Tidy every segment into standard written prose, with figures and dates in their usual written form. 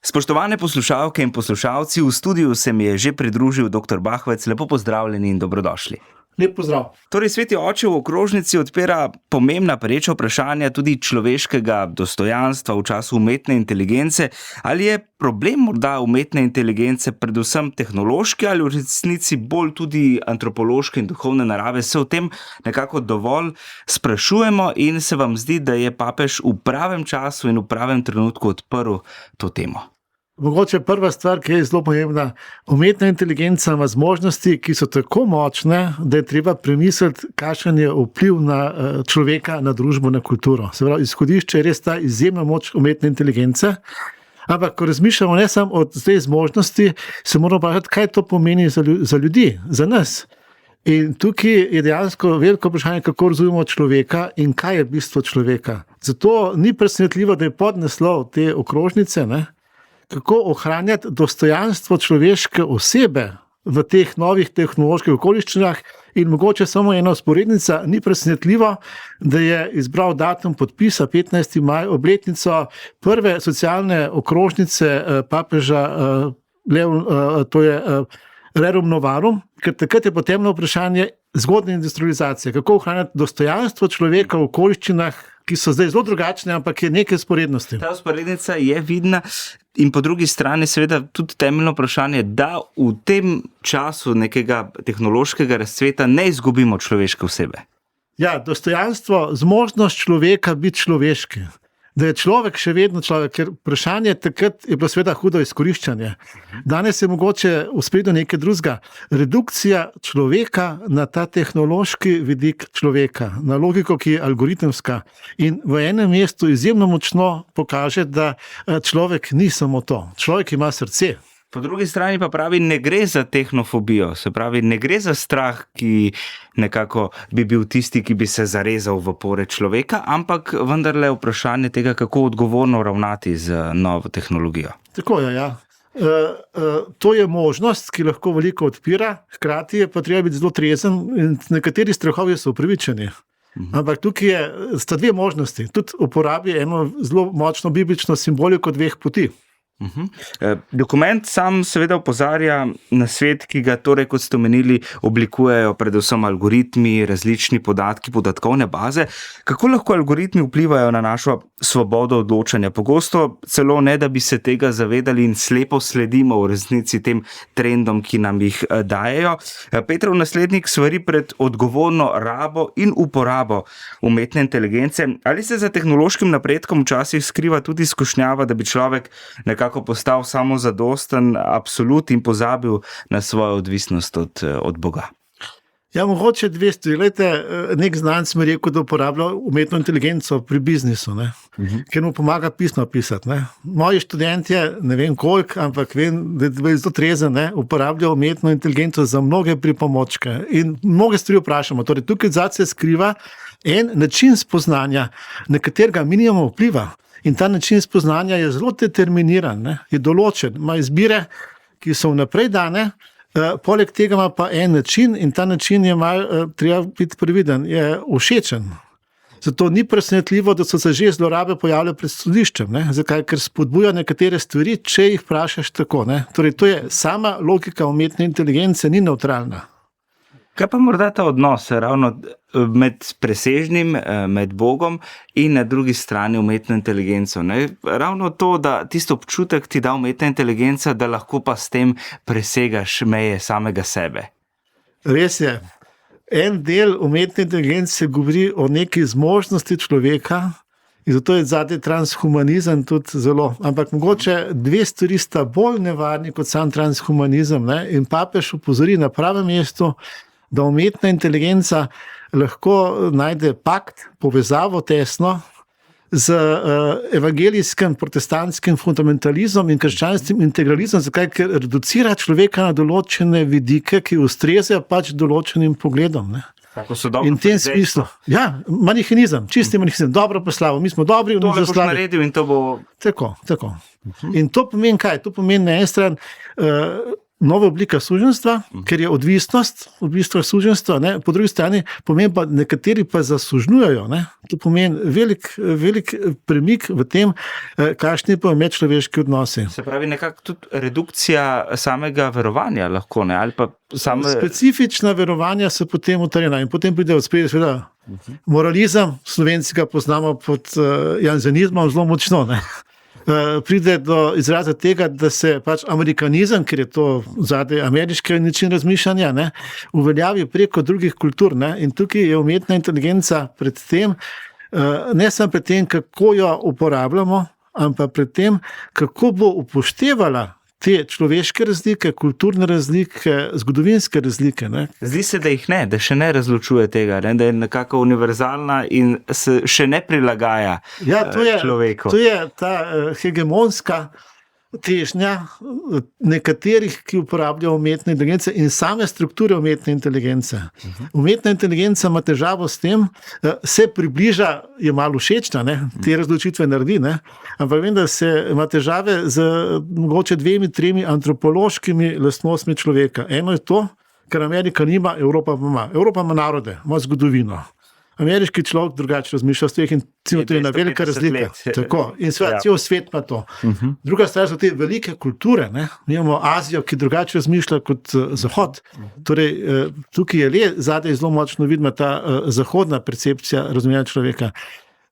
Spoštovane poslušalke in poslušalci, v studiu se mi je že pridružil dr. Bahvec. Lepo pozdravljeni in dobrodošli. Lep pozdrav. Torej, Sveti oče v okrožnici odpira pomembna pereča vprašanja tudi človeškega dostojanstva v času umetne inteligence. Ali je problem morda umetne inteligence predvsem tehnološki ali v resnici bolj tudi antropološke in duhovne narave? Se o tem nekako dovolj sprašujemo in se vam zdi, da je papež v pravem času in v pravem trenutku odprl to temo? Mogoče prva stvar, ki je zelo pomembna, umetna inteligenca ima zmožnosti, ki so tako močne, da je treba premisliti, kakšen je vpliv na človeka, na družbo, na kulturo. Se pravi, izhodišče je res ta izjemna moč umetne inteligence, ampak ko razmišljamo ne samo o tej zmožnosti, se moramo vprašati, kaj to pomeni za ljudi, za nas. In tukaj je dejansko veliko vprašanje, kako razumemo človeka in kaj je bistvo človeka. Zato ni presenetljivo, da je podnaslov te okrožnice, kako ohranjati dostojanstvo človeške osebe v teh novih tehnoloških okoliščinah. In mogoče samo ena vzporednica, ni presenetljivo, da je izbral datum podpisa 15. maj, obletnico prve socialne okrožnice papeža to je Rerum Novarum, ker takrat je potem vprašanje zgodnje industrializacije, kako ohranjati dostojanstvo človeka v okoliščinah, ki so zdaj zelo drugačne, ampak je nekaj vzporednosti. Ta vzporednica je vidna in po drugi strani seveda tudi temeljno vprašanje, da v tem času nekega tehnološkega razcveta ne izgubimo človeške osebe. Ja, dostojanstvo, zmožnost človeka biti človeški. Da je človek še vedno človek, ker vprašanje takrat je bilo seveda hudo izkoriščanje. Danes je mogoče uspeti nekaj drugega. Redukcija človeka na ta tehnološki vidik človeka, na logiko, ki je algoritemska in v enem mestu izjemno močno pokaže, da človek ni samo to. Človek ima srce. Po drugi strani pa pravi, ne gre za tehnofobijo, se pravi, ne gre za strah, ki nekako bi bil tisti, ki bi se zarezal v pore človeka, ampak vendarle vprašanje tega, kako odgovorno ravnati z novo tehnologijo. Tako je, ja. To je možnost, ki lahko veliko odpira, hkrati je pa treba biti zelo trezen in nekateri strahovi so upravičeni. Ampak tukaj sta dve možnosti. Tudi uporabi eno zelo močno biblično simboliko dveh poti. Dokument sam seveda opozarja na svet, ki ga torej, kot ste omenili, oblikujejo predvsem algoritmi, različni podatki, podatkovne baze. Kako lahko algoritmi vplivajo na našo svobodo odločanja? Pogosto celo ne, da bi se tega zavedali in slepo sledimo v resnici tem trendom, ki nam jih dajejo. Petrov naslednik svari pred odgovorno rabo in uporabo umetne inteligence. Ali se za tehnološkim napredkom včasih skriva tudi skušnjava, da bi človek nekako postal samozadosten absolut in pozabil na svojo odvisnost od Boga? Ja, mogoče dve stvari. Glejte, nek znanec mi je rekel, da uporablja umetno inteligenco pri biznisu, ker mu pomaga pisno pisati. Moji študentje, ne vem koliko, ampak vem, da je zelo trezen, uporabljajo umetno inteligenco za mnoge pripomočke in mnoge stvari vprašamo. Torej, tukaj zadaj se skriva en način spoznanja, na katerega mi nimamo vpliva. In ta način spoznanja je zelo determiniran, je določen, ima izbire, ki so vnaprej dane, poleg tega ima pa en način in ta način je treba biti previden, je všečen. Zato ni presenetljivo, da so se že zlorabe pojavile pred sodiščem. Zakaj? Ker spodbuja nekatere stvari, če jih vprašaš tako. Torej, to je sama logika umetne inteligence, ni nevtralna. Kaj pa morda ta odnos ravno med presežnim, med Bogom in na drugi strani umetno inteligenco? Ravno to, da tisto občutek ti da umetna inteligenca, da lahko pa s tem presegaš meje samega sebe. Res je. En del umetne inteligence govori o neki zmožnosti človeka in zato je zadnji transhumanizem tudi zelo. Ampak mogoče dve stvari sta bolj nevarni kot sam transhumanizem. In papež opozori na pravem mestu, da umetna inteligenca lahko najde pakt, povezavo tesno z evangelijskim protestantskim fundamentalizmom in krščanskim integralizmom, zakaj? Ker reducira človeka na določene vidike, ki ustrezajo pač določenim pogledom. In v tem smislu, ja, manihinizem, čisti manihinizem, dobro poslavo, mi smo dobri, to boš naredil in to bo... Tako. In to pomeni kaj? To pomeni na eni strani nova oblika suženjstva, ker je odvisnost suženjstva, ne? Po drugi strani pomeni pa, nekateri pa zasužnjujejo. Ne? To pomeni velik premik v tem, kakšni pa medčloveški odnosi. Se pravi, nekako tudi redukcija samega verovanja lahko, ne? Ali pa Specifična verovanja so potem utrjena in potem pride od spredaj seveda moralizem, Slovenci ga poznamo pod jansenizmom zelo močno, ne? Pride do izraza tega, da se pač amerikanizem, ker je to zadaj ameriški način razmišljanja, ne, uveljavi preko drugih kultur. Ne, in tukaj je umetna inteligenca pred tem, ne samo pred tem, kako jo uporabljamo, ampak pred tem, kako bo upoštevala te človeške razlike, kulturne razlike, zgodovinske razlike. Ne. Zdi se, da jih ne, da še ne razločuje tega, ne, da je nekako univerzalna in se še ne prilagaja človeku. To je ta hegemonska težnja nekaterih, ki uporabljajo umetne inteligence in same strukture umetne inteligence. Umetna inteligenca ima težavo s tem, se približa, je malo všečna, ne, te razločitve naredi, ne, ampak vem, da se ima težave z mogoče 2-3 antropološkimi lastnostmi človeka. Eno je to, kar Amerika nima, Evropa pa ima. Evropa ima narode, ima zgodovino. Ameriški človek drugače razmišlja o stvareh in to je ena velika razlika. Tako. In seveda, cel svet ima to. Druga stvar so te velike kulture. Ne? Mi imamo Azijo, ki drugače razmišlja kot Zahod. Torej, tukaj je le zadaj zelo močno vidna ta zahodna percepcija razumevanja človeka.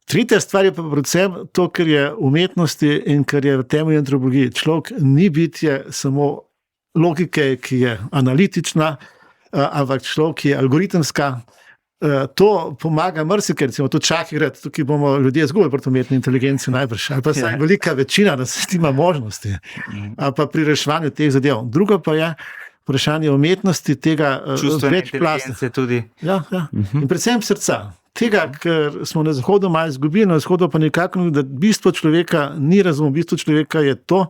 Tretja stvar je pa predvsem to, kar je v umetnosti in kar je v temeljni antropologiji. Človek ni bitje samo logike, ki je analitična, ampak človek, ki je algoritemska. To pomaga marsikaj, recimo to čakirati, tukaj bomo ljudje zgubili proti umetni inteligenci najbrž, ali pa saj velika večina, da se ima možnosti, ali pa pri reševanju teh zadev. Drugo pa je vprašanje umetnosti tega večplastnosti tudi. Ja. In predvsem srca. Tega, ker smo na Zahodu malo izgubili, na Vzhodu pa nekako, da bistvo človeka ni razum, bistvo človeka je to,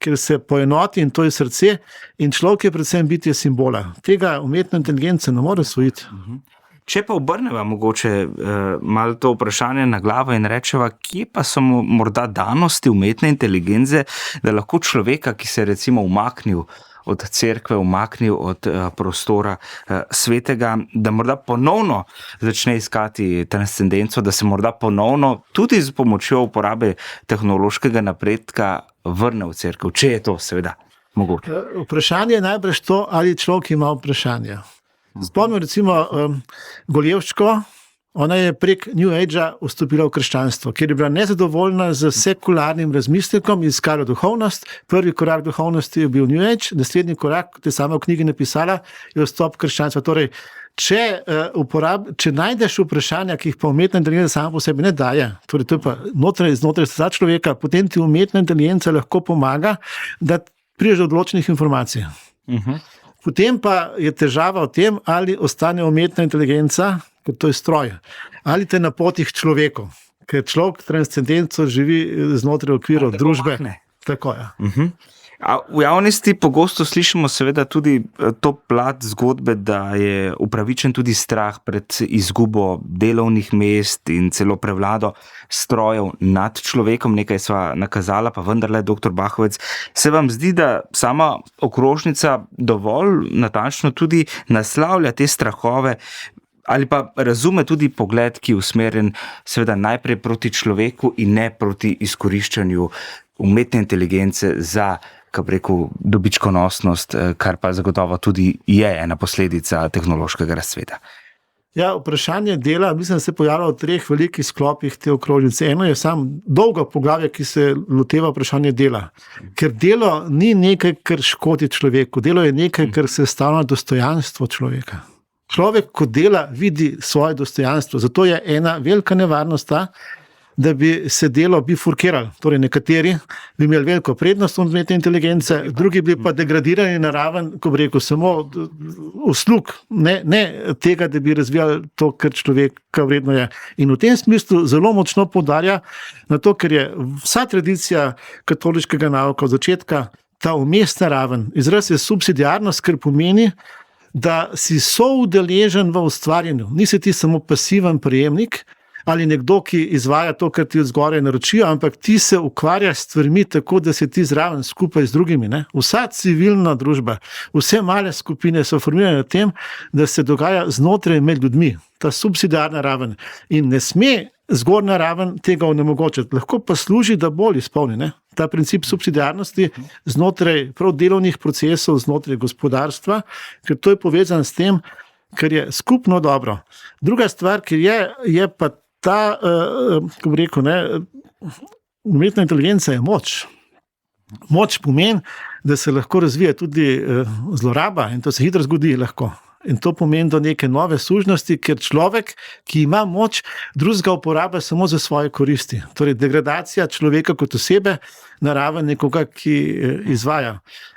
ker se poenoti in to je srce in človek je predvsem bitje simbola. Tega umetna inteligenca ne more osvojiti. Če pa obrneva mogoče malo to vprašanje na glavo in rečeva, kje pa so morda danosti umetne inteligence, da lahko človeka, ki se je recimo umaknil od cerkve, umaknil od prostora svetega, da morda ponovno začne iskati transcendenco, da se morda ponovno tudi z pomočjo uporabe tehnološkega napredka vrne v cerkev, če je to seveda mogoče. Vprašanje je najbrž to, ali človek ima vprašanje. Spomnim recimo Goljevško, ona je prek New Age-a vstopila v krščanstvo, ker je bila nezadovoljna z sekularnim razmislekom, iskala duhovnost. Prvi korak duhovnosti je bil New Age, naslednji korak, kot je sama v knjigi napisala, je vstop krščanstva. Torej, če najdeš vprašanja, ki jih pa umetna inteligenca sama po sebi ne daje, torej to je pa znotraj srca človeka, potem ti umetna inteligenca lahko pomaga, da prideš do odločenih informacij. Potem pa je težava v tem, ali ostane umetna inteligenca, ker to je stroj, ali te napoti k človeku, ker človek transcendenco živi znotraj okvirov družbe. Tako je. A v javnosti pogosto slišimo seveda tudi to plat zgodbe, da je upravičen tudi strah pred izgubo delovnih mest in celo prevlado strojev nad človekom. Nekaj sva nakazala, pa vendarle, dr. Bahovec, se vam zdi, da sama okrožnica dovolj natančno tudi naslavlja te strahove ali pa razume tudi pogled, ki je usmerjen seveda najprej proti človeku in ne proti izkoriščanju umetne inteligence za, kako bi rekel, dobičkonosnost, kar pa zagotovo tudi je ena posledica tehnološkega razcveta. Ja, vprašanje dela, mislim, da se pojavlja v 3 velikih sklopih te okrožnice. Eno je samo dolgo poglavje, ki se loteva vprašanje dela. Ker delo ni nekaj, kar škodi človeku. Delo je nekaj, kar sestavlja dostojanstvo človeka. Človek, ko dela, vidi svoje dostojanstvo. Zato je ena velika nevarnost ta, da bi se delo bifurkiralo. Torej, nekateri bi imeli veliko prednost od umetne inteligence, drugi bi pa degradirani na raven, ko bi rekel, samo uslug, ne tega, da bi razvijali to, kar človeka vredno je. In v tem smislu zelo močno poudarja na to, ker je vsa tradicija katoliškega nauka od začetka ta umestna raven. Izraz je subsidiarnost, kar pomeni, da si soudeležen v ustvarjanju. Nisi ti samo pasiven prejemnik, ali nekdo, ki izvaja to, kar ti od zgoraj naročijo, ampak ti se ukvarjaš s stvarmi tako, da si ti zraven skupaj z drugimi. Ne? Vsa civilna družba, vse male skupine so formirane na tem, da se dogaja znotraj med ljudmi, ta subsidiarna raven. In ne sme zgornja raven tega onemogočiti. Lahko pa služi, da bolj izpolni. Ne? Ta princip subsidiarnosti znotraj prav delovnih procesov, znotraj gospodarstva, ker to je povezano s tem, kar je skupno dobro. Druga stvar, ki je pa ta, kako bi rekel, umetna inteligenca je moč. Moč pomeni, da se lahko razvija tudi zloraba in to se hitro zgodi lahko. In to pomeni do neke nove služnosti, ker človek, ki ima moč, drugega uporablja samo za svoje koristi. Torej, degradacija človeka kot osebe na raven nekoga, ki izvaja.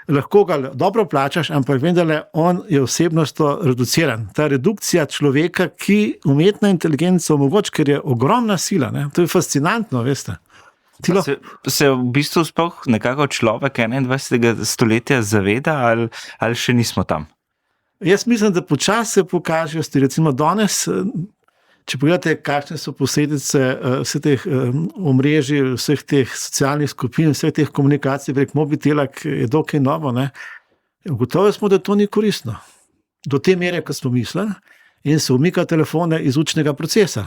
Lahko ga dobro plačaš, ampak vendarle on je osebnostno reduciran. Ta redukcija človeka, ki umetna inteligenca omogoča, ker je ogromna sila. Ne? To je fascinantno, veste. Se v bistvu sploh nekako človek 21. stoletja zaveda ali še nismo tam? Jaz mislim, da počasi se pokažejo, recimo danes, če pogledate, kakšne so posledice vseh teh omrežij, vseh teh socialnih skupin, vseh teh komunikacij prek mobitela, ki je dokaj novo, ugotovili smo, da to ni koristno. Do te mere, kot smo mislili, in se umika telefone iz učnega procesa.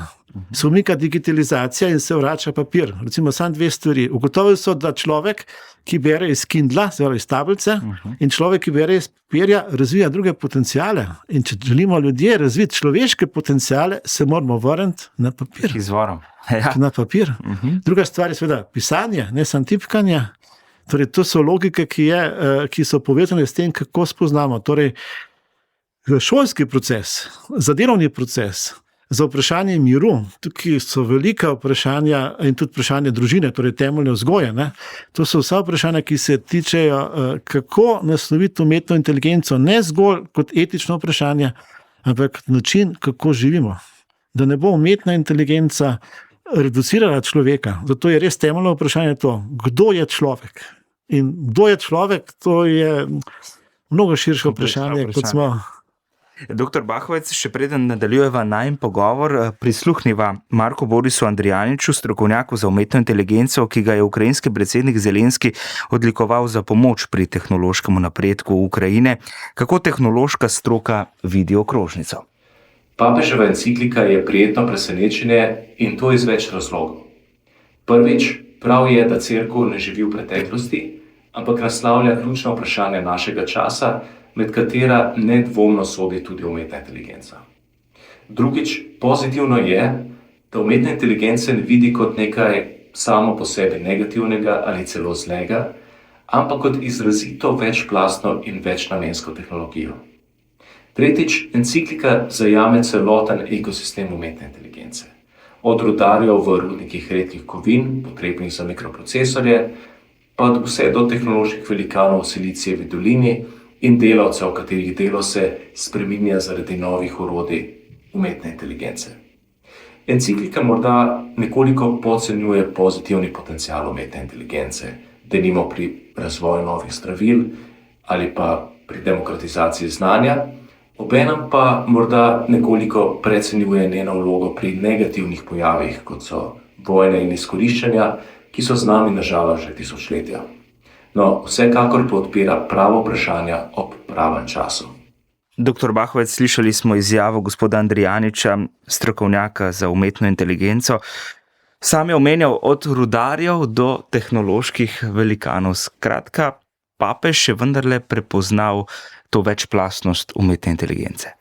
Se umika digitalizacija in se vrača papir. Recimo samo dve stvari. Ugotovili so, da človek, ki bere iz Kindla, iz tablice, in človek, ki bere iz papirja, razvija druge potencijale. In če želimo ljudje razviti človeške potencijale, se moramo vrniti na papir. Izvorom. Ja. Na papir. Druga stvar je seveda pisanje, ne samo tipkanje. Torej, to so logike, ki so povezane s tem, kako spoznamo. Torej, šolski proces, za delovni proces, za vprašanje miru, tukaj so velika vprašanja in tudi vprašanje družine, torej temeljne vzgoje. To so vsa vprašanja, ki se tičejo, kako nasloviti umetno inteligenco, ne zgolj kot etično vprašanje, ampak način, kako živimo. Da ne bo umetna inteligenca reducirala človeka. Zato je res temeljno vprašanje to, kdo je človek. In kdo je človek, to je mnogo širše vprašanje, kot smo... Doktor Bahovec, še preden nadaljujeva najin pogovor, prisluhniva Marku Borisu Andrijaniču, strokovnjaku za umetno inteligenco, ki ga je ukrajinski predsednik Zelenski odlikoval za pomoč pri tehnološkem napredku Ukrajine. Kako tehnološka stroka vidi okrožnico? Papeževa enciklika je prijetno presenečenje in to iz več razlogov. Prvič, prav je, da cerkev ne živi v preteklosti, ampak naslavlja ključna vprašanja našega časa, med katera nedvomno sodi tudi umetna inteligenca. Drugič, pozitivno je, da umetna inteligenca ne vidi kot nekaj samo po sebi negativnega ali celo zlega, ampak kot izrazito večplastno in večnamensko tehnologijo. Tretjič, enciklika zajame celoten ekosistem umetne inteligence. Od rudarjev v rudnikih redkih kovin, potrebnih za mikroprocesorje, pa vse do tehnoloških velikanov v Silicijevi dolini, in delavcev, katerih delo se spreminja zaradi novih orodij umetne inteligence. Enciklika morda nekoliko podcenjuje pozitivni potencial umetne inteligence, denimo pri razvoju novih zdravil ali pa pri demokratizaciji znanja, obenem pa morda nekoliko precenjuje njeno vlogo pri negativnih pojavih, kot so vojne in izkoriščanja, ki so z nami nažalost že tisočletja. No, vsekakor pa odpira pravo vprašanja ob pravem času. Doktor Bahovec, slišali smo izjavo gospoda Andrijaniča, strokovnjaka za umetno inteligenco. Sam je omenjal od rudarjev do tehnoloških velikanov. Skratka, papež je vendarle prepoznal to večplastnost umetne inteligence.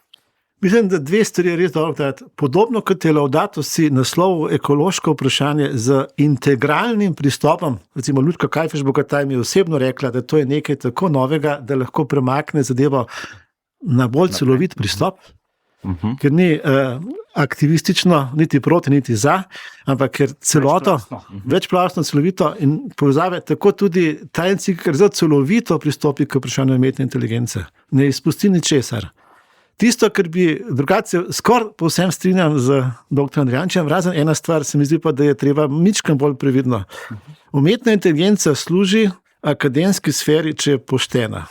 Mislim, da dve stvari je res dobro dati. Podobno kot je Laudato si naslovil ekološko vprašanje z integralnim pristopom, recimo Ljudka Kajfež-Bogataj mi je osebno rekla, da to je nekaj tako novega, da lahko premakne zadevo na bolj celovit pristop, ker ni aktivistično, niti proti, niti za, ampak ker celoto, večplastno, celovito in povzame tako tudi ta enciklika, ker zelo celovito pristopi k vprašanju umetne inteligence. Ne izpusti ničesar. Tisto, kar bi drugače skoraj povsem strinjam z dr. Andrijaničem, razen ena stvar, se mi zdi pa, da je treba mičkam bolj previdno. Umetna inteligenca služi akademski sferi, če je poštena.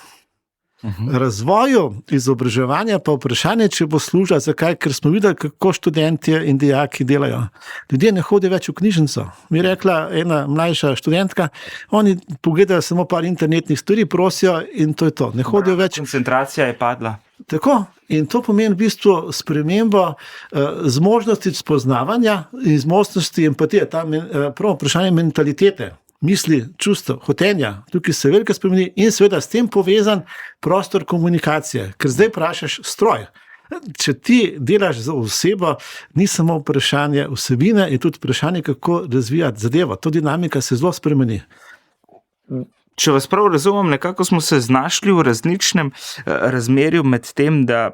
Razvoju izobraževanja pa vprašanje, če bo služila. Zakaj? Ker smo videli, kako študentje in dijaki delajo. Ljudje ne hodijo več v knjižnico. Mi je rekla ena mlajša študentka, oni pogledajo samo par internetnih stvari, prosijo in to je to. Ne hodijo več. Koncentracija je padla. Tako. In to pomeni v bistvu spremembo zmožnosti spoznavanja in zmožnosti empatije, prvo vprašanje mentalitete. Misli, čustev, hotenja, tukaj se veliko spremeni in seveda s tem povezan prostor komunikacije, ker zdaj vprašaš stroj. Če ti delaš za osebo, ni samo vprašanje vsebine, je tudi vprašanje, kako razvijati zadevo. To dinamika se zelo spremeni. Če vas prav razumem, nekako smo se znašli v različnem razmerju med tem, da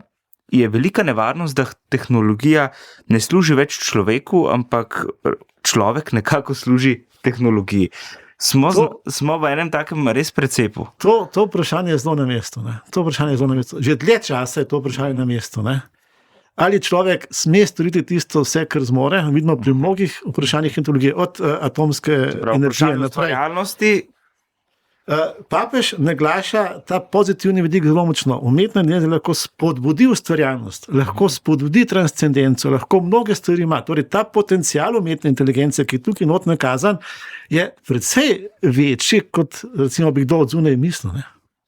je velika nevarnost, da tehnologija ne služi več človeku, ampak človek nekako služi tehnologiji. Smo v enem takem res precepu. To vprašanje je zelo na mestu. Že dlje časa je to vprašanje na mestu. Ne? Ali človek sme storiti tisto vse, kar zmore? Vidimo pri mnogih vprašanjih tehnologije, od atomske energije naprej. Papež naglaša ta pozitivni vidik zelo močno. Umetna inteligenca lahko spodbudi ustvarjalnost, lahko spodbudi transcendenco, lahko mnoge stvari ima. Torej, ta potencial umetne inteligence, ki je tukaj not nakazan, je precej večji, kot recimo bi kdo od zunaj mislil.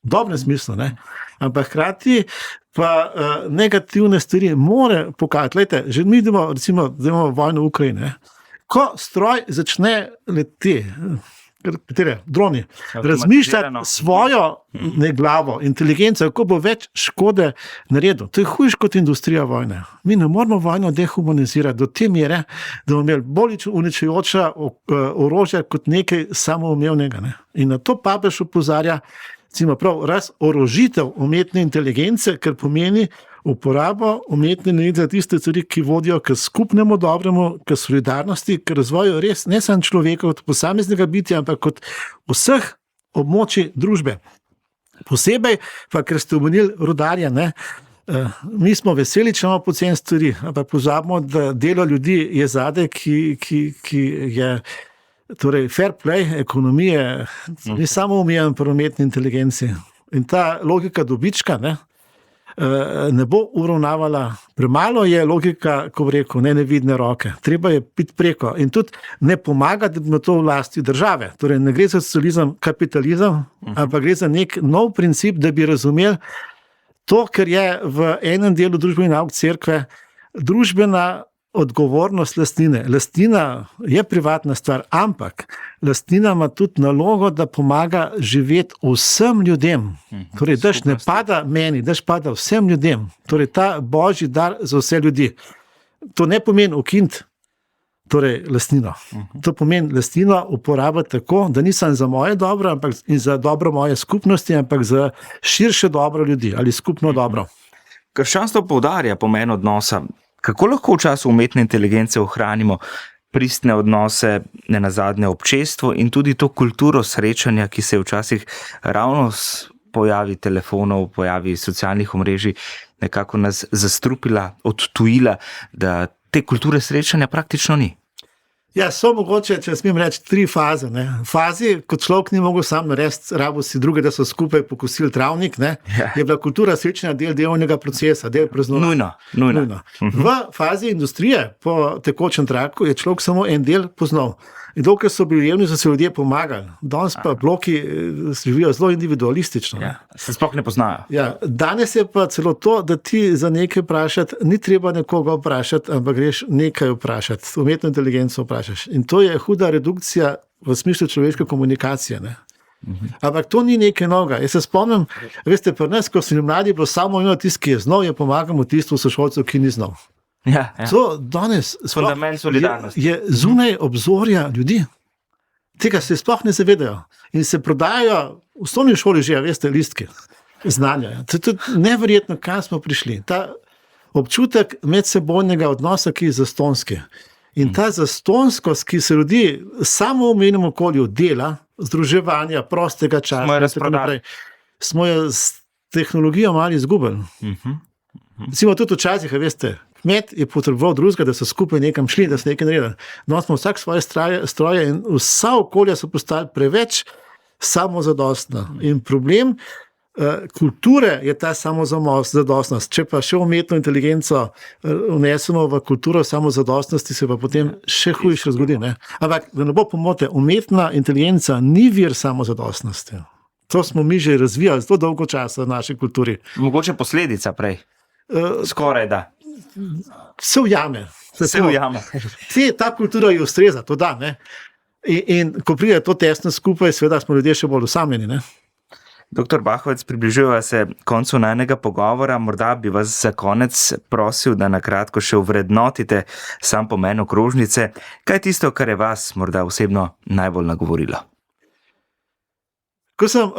V dobrem smislu. Ne? Ampak hkrati pa negativne stvari more pokazati. Glejte, že mi imamo vojno v Ukrajini. Ko stroj začne leteti, droni, razmišljati svojo glavo, inteligenco, kako bo več škode naredil. To je hujš kot industrija vojne. Mi ne moramo vojno dehumanizirati do te mere, da bomo imeli bolj uničujoča orožja kot nekaj samoumevnega. Ne? In na to papež opozarja, razorožitev umetne inteligence, kar pomeni uporabo umetne inteligence za tiste stvari, ki vodijo k skupnemu dobremu, k solidarnosti, k razvoju res ne samo človeka kot posameznega bitja, ampak kot vseh območij družbe. Posebej pa, ker ste omenili rudarja, mi smo veseli, če imamo poceni stvari, ampak pozabimo, da delo ljudi je zadaj, ki je torej fair play, ekonomije, ni samo omejen pri umetni inteligenci. In ta logika dobička, ne bo uravnavala. Premalo je logika, ko bi rekel, nevidne roke. Treba je biti preko. In tudi ne pomaga, da bi to v lasti države. Torej, ne gre za socializem, kapitalizem, ampak gre za nek nov princip, da bi razumeli to, kar je v enem delu družbene nauk cerkve, družbena odgovornost lastnine. Lastnina je privatna stvar, ampak lastnina ima tudi nalogo, da pomaga živeti vsem ljudem. Torej, daš ne pada meni, daš pada vsem ljudem. Torej, ta božji dar za vse ljudi. To ne pomeni ukiniti lastnino. To pomeni lastnino uporabiti tako, da ni samo za moje dobro in za dobro moje skupnosti, ampak za širše dobro ljudi ali skupno dobro. Krščanstvo poudarja pomen odnosa. Kako lahko v času umetne inteligence ohranimo pristne odnose, nenazadnje občestvo in tudi to kulturo srečanja, ki se je včasih ravno s pojavi telefonov, pojavi socialnih omrežij nekako nas zastrupila, odtujila, da te kulture srečanja praktično ni? Ja, so mogoče, če smem reči, 3 faze. Fazi, kot človek ni mogel sam narediti, rabo si druge, da so skupaj pokosili travnik, je bila kultura srečanja del delovnega procesa, del praznovanja. Nujno. V fazi industrije, po tekočem traku, je človek samo en del poznal. In dokler so bili revni, so se ljudje pomagali. Danes pa bloki živijo zelo individualistično. Se sploh ne poznajo. Danes je pa celo to, da ti za nekaj vprašati, ni treba nekoga vprašati, ampak greš nekaj vprašati, umetno inteligenco vprašaš. In to je huda redukcija v smislu človeške komunikacije. Ampak to ni nekaj novega. Jaz se spomnim, veste, pri nas, ko so mladi, bilo samo eno tisti, ki je znal, je pomagamo tistu sošolcu, ki ni znal. To danes je zunaj obzorja ljudi. Tega se sploh ne zavedajo. In se prodajajo v osnovni šoli že, veste, listke znanja. To je tudi neverjetno, kam smo prišli. Ta občutek medsebojnega odnosa, ki je zastonski. In ta zastonskost, ki se rodi samo v omenjenem okolju dela, združevanja, prostega časa, smo jo s tehnologijo malo izgubili. Recimo tudi včasih, veste, kmet je potreboval drugega, da so skupaj nekam šli, da so nekaj naredili. No, smo vsak svoje stroje in vsa okolja so postali preveč samozadostna. In problem kulture je ta samozadostnost. Če pa še umetno inteligenco vnesemo v kulturo samozadostnosti, se pa potem še hujše zgodi. Ne? Ampak, da ne bo pomote, umetna inteligenca ni vir samozadostnosti. To smo mi že razvijali zelo dolgo časa v naši kulturi. Mogoče posledica prej. Skoraj da. Se ujame. Ta kultura je ustreza, to da. Ne? In ko pride to tesno skupaj, seveda smo ljudje še bolj osamljeni. Ne? Doktor Bahovec, približujeva se koncu najnega pogovora. Morda bi vas za konec prosil, da na kratko še ovrednotite sam pomen okrožnice. Kaj je tisto, kar je vas morda osebno najbolj nagovorilo? Ko sem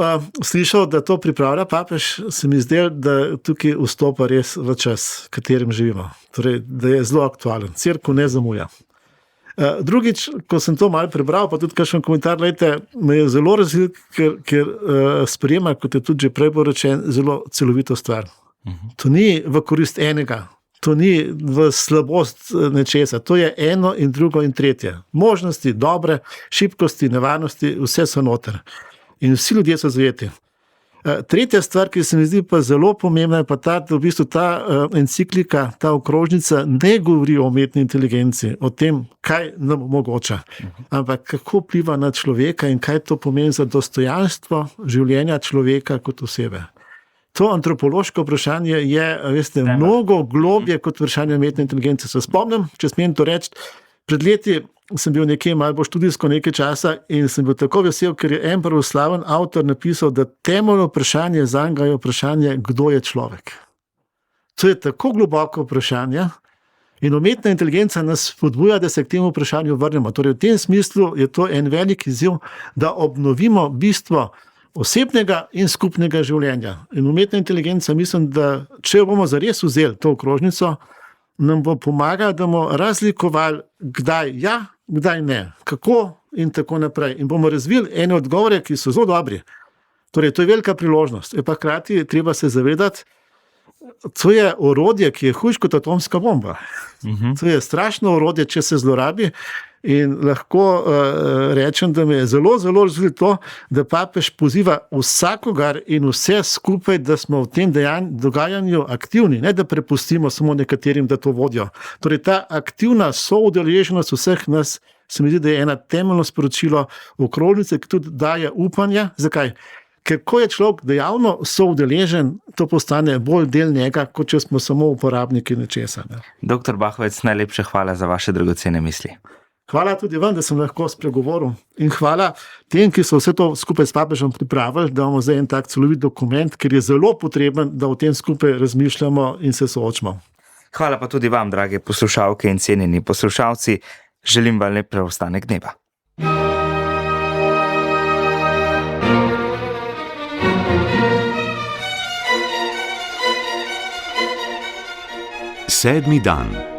slišal, da to pripravlja papež, se mi zdelo, da tukaj vstopa res v čas, v katerem živimo. Torej, da je zelo aktualen. Cerkev ne zamuja. Drugič, ko sem to malo prebral, pa tudi kakšen komentar, me je zelo razvil, ker sprejema, kot je tudi že prej rečen, zelo celovito stvar. To ni v korist enega, to ni v slabost nečesa, to je eno in drugo in tretje. Možnosti, dobre, šibkosti, nevarnosti, vse so noter. In vsi ljudje so zajeti. Tretja stvar, ki se mi zdi pa zelo pomembna, je pa ta, da v bistvu ta enciklika, ta okrožnica ne govori o umetni inteligenci, o tem, kaj nam omogoča, ampak kako vpliva na človeka in kaj to pomeni za dostojanstvo življenja človeka kot osebe. To antropološko vprašanje je, veste, mnogo globje kot vprašanje umetne inteligence. Se spomnim, če smem to reči, pred leti sem bil nekje malo bolj študijsko nekaj časa in sem bil tako vesel, ker je en pravoslaven avtor napisal, da temeljno vprašanje zanj je vprašanje, kdo je človek. To je tako globoko vprašanje in umetna inteligenca nas spodbuja, da se k temu vprašanju vrnemo. Torej, v tem smislu je to en velik izziv, da obnovimo bistvo osebnega in skupnega življenja. In umetna inteligenca, mislim, da če bomo zares vzeli to okrožnico, nam bo pomagala, da bomo razlikovali, kdaj ja, kdaj ne, kako in tako naprej. In bomo razvili ene odgovore, ki so zelo dobri. Torej, to je velika priložnost. Pa hkrati treba se zavedati, to je orodje, ki je hujše kot atomska bomba. To je strašno orodje, če se zlorabi. In lahko rečem, da me je zelo, zelo razvilo to, da papež poziva vsakogar in vse skupaj, da smo v tem dogajanju aktivni, ne da prepustimo samo nekaterim, da to vodijo. Torej, ta aktivna soudeleženost vseh nas, se mi zdi, da je ena temeljno sporočilo okrožnice, ki tudi daje upanje. Zakaj? Ker ko je človek dejavno soudeležen, to postane bolj del njega, kot če smo samo uporabniki nečesa. Ne? Doktor Bahovec, najlepša hvala za vaše dragocene misli. Hvala tudi vam, da sem lahko spregovoril. In hvala tem, ki so vse to skupaj s papežem pripravili, da imamo zdaj en tak celovit dokument, ker je zelo potreben, da o tem skupaj razmišljamo in se soočimo. Hvala pa tudi vam, drage poslušalke in cenjeni poslušalci. Želim vam lep preostanek dneva. Sedmi dan.